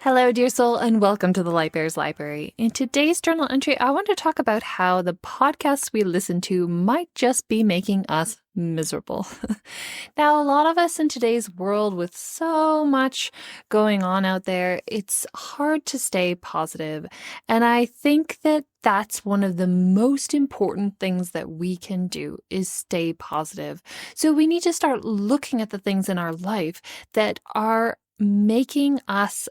Hello, dear soul, and welcome to the Light Bears Library. In today's journal entry, I want to talk about how the podcasts we listen to might just be making us miserable. Now, a lot of us in today's world with so much going on out there, it's hard to stay positive. And I think that that's one of the most important things that we can do is stay positive. So we need to start looking at the things in our life that are making us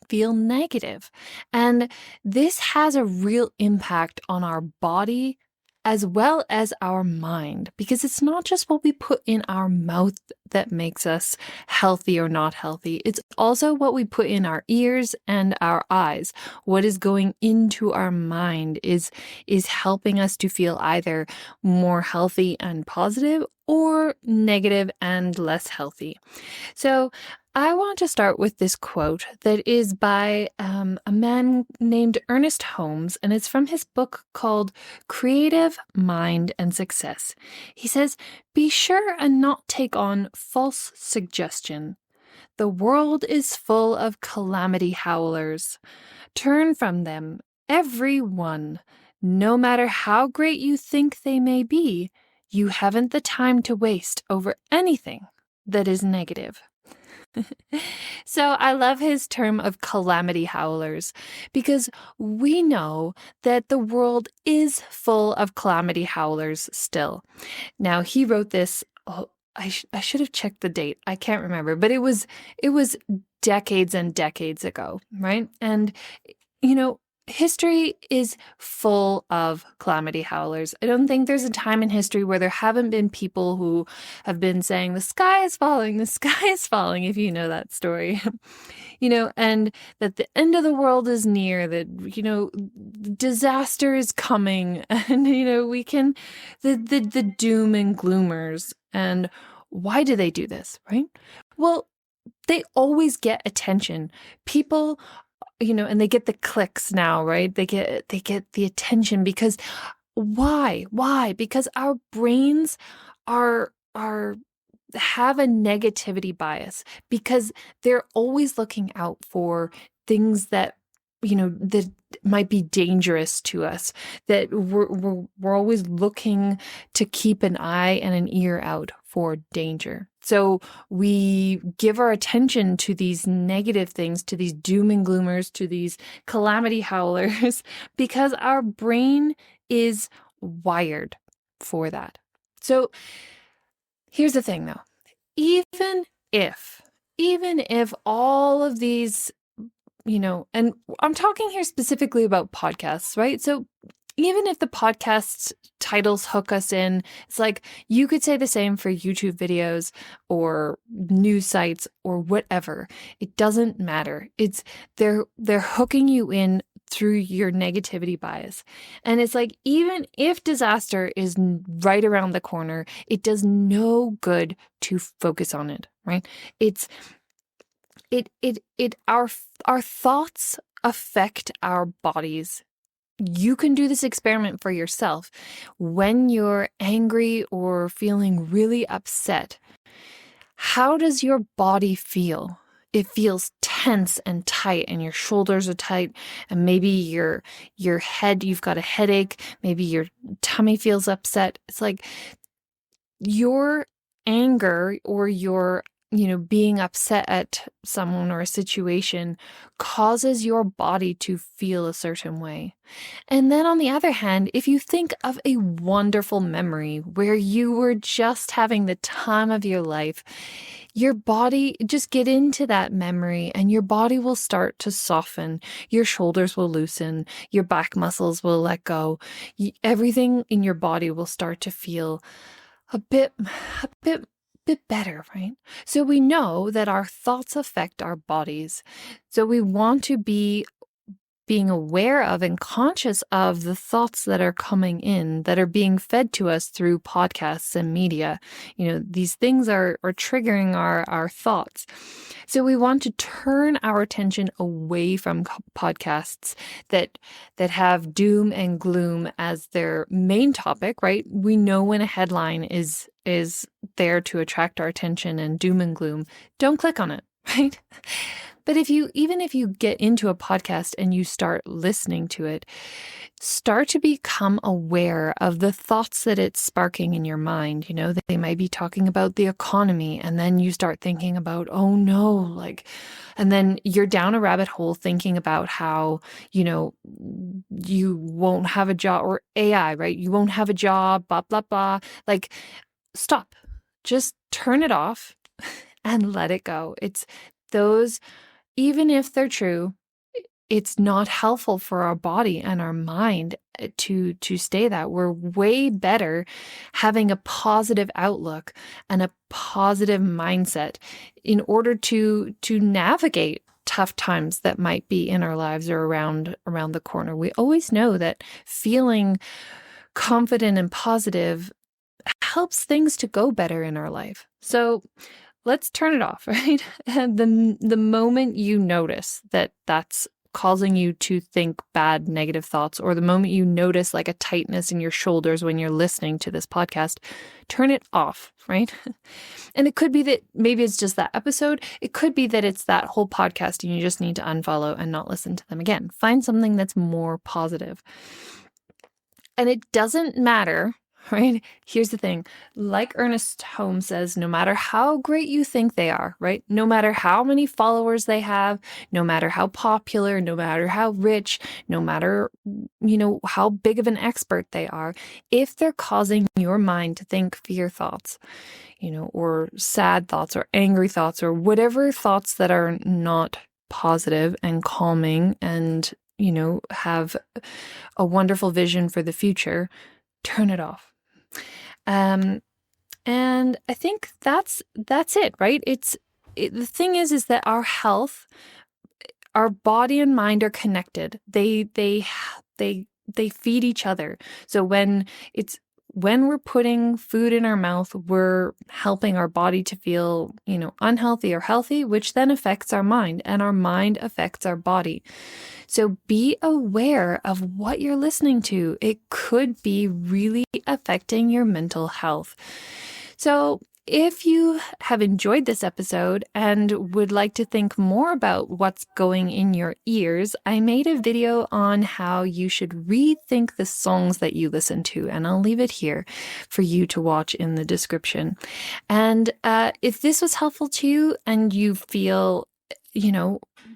feel negative. And this has a real impact on our body as well as our mind, because it's not just what we put in our mouth that makes us healthy or not healthy. It's also what we put in our ears and our eyes. What is going into our mind is helping us to feel either more healthy and positive or negative and less healthy. So I want to start with this quote that is by a man named Ernest Holmes, and it's from his book called Creative Mind and Success. He says, "Be sure and not take on false suggestion. The world is full of calamity howlers. Turn from them, every one. No matter how great you think they may be, you haven't the time to waste over anything that is negative." So I love his term of calamity howlers because we know that the world is full of calamity howlers still. Now he wrote this, I should have checked the date. I can't remember, but it was decades and decades ago, right? And history is full of calamity howlers. I don't think there's a time in history where there haven't been people who have been saying, the sky is falling, if you know that story. And that the end of the world is near, that, disaster is coming, and, we can, the doom and gloomers. And why do they do this, right? Well, they always get attention. People and they get the clicks now, right? They get the attention because why? Because our brains have a negativity bias because they're always looking out for things that that might be dangerous to us, that we're always looking to keep an eye and an ear out for danger. So we give our attention to these negative things, to these doom and gloomers, to these calamity howlers, because our brain is wired for that. So here's the thing though, even if all of these, and I'm talking here specifically about podcasts, right? So even if the podcast titles hook us in, it's like you could say the same for YouTube videos or news sites or whatever. It doesn't matter. They're hooking you in through your negativity bias. And it's like, even if disaster is right around the corner, it does no good to focus on it, right? Our thoughts affect our bodies. You can do this experiment for yourself. When you're angry or feeling really upset, how does your body feel? It feels tense and tight, and your shoulders are tight, and maybe your head, you've got a headache, maybe your tummy feels upset. It's like your anger or your being upset at someone or a situation causes your body to feel a certain way. And then on the other hand, if you think of a wonderful memory where you were just having the time of your life, your body, just get into that memory and your body will start to soften. Your shoulders will loosen. Your back muscles will let go. Everything in your body will start to feel a bit better, right? So we know that our thoughts affect our bodies. So we want to be being aware of and conscious of the thoughts that are coming in, that are being fed to us through podcasts and media. These things are triggering our thoughts. So we want to turn our attention away from podcasts that have doom and gloom as their main topic, right? We know when a headline is there to attract our attention and doom and gloom, don't click on it, right? But even if you get into a podcast and you start listening to it, start to become aware of the thoughts that it's sparking in your mind. They might be talking about the economy, and then you start thinking about, oh no, and then you're down a rabbit hole thinking about how, you won't have a job, or AI, right? You won't have a job, blah, blah, blah. Stop, just turn it off and let it go. It's those, even if they're true, it's not helpful for our body and our mind to stay that. We're way better having a positive outlook and a positive mindset in order to navigate tough times that might be in our lives or around the corner. We always know that feeling confident and positive helps things to go better in our life. So let's turn it off, right? And the moment you notice that that's causing you to think bad, negative thoughts, or the moment you notice a tightness in your shoulders when you're listening to this podcast, turn it off, right? And it could be that maybe it's just that episode. It could be that it's that whole podcast and you just need to unfollow and not listen to them again. Find something that's more positive. And it doesn't matter, right? Here's the thing. Like Ernest Holmes says, no matter how great you think they are, right? No matter how many followers they have, no matter how popular, no matter how rich, no matter, how big of an expert they are, if they're causing your mind to think fear thoughts, or sad thoughts or angry thoughts or whatever thoughts that are not positive and calming and, have a wonderful vision for the future, turn it off. And I think that's it, right? The thing is that our health, our body and mind are connected. They feed each other. So when we're putting food in our mouth, we're helping our body to feel, unhealthy or healthy, which then affects our mind, and our mind affects our body. So be aware of what you're listening to. It could be really affecting your mental health. So if you have enjoyed this episode and would like to think more about what's going in your ears, I made a video on how you should rethink the songs that you listen to, and I'll leave it here for you to watch in the description. And if this was helpful to you and you feel,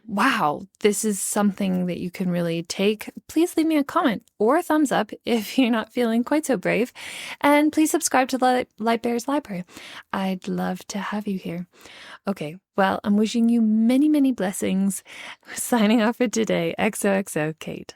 wow, this is something that you can really take, please leave me a comment or a thumbs up if you're not feeling quite so brave. And please subscribe to the Light Bears Library. I'd love to have you here. Okay, well, I'm wishing you many, many blessings. Signing off for today. XOXO, Kate.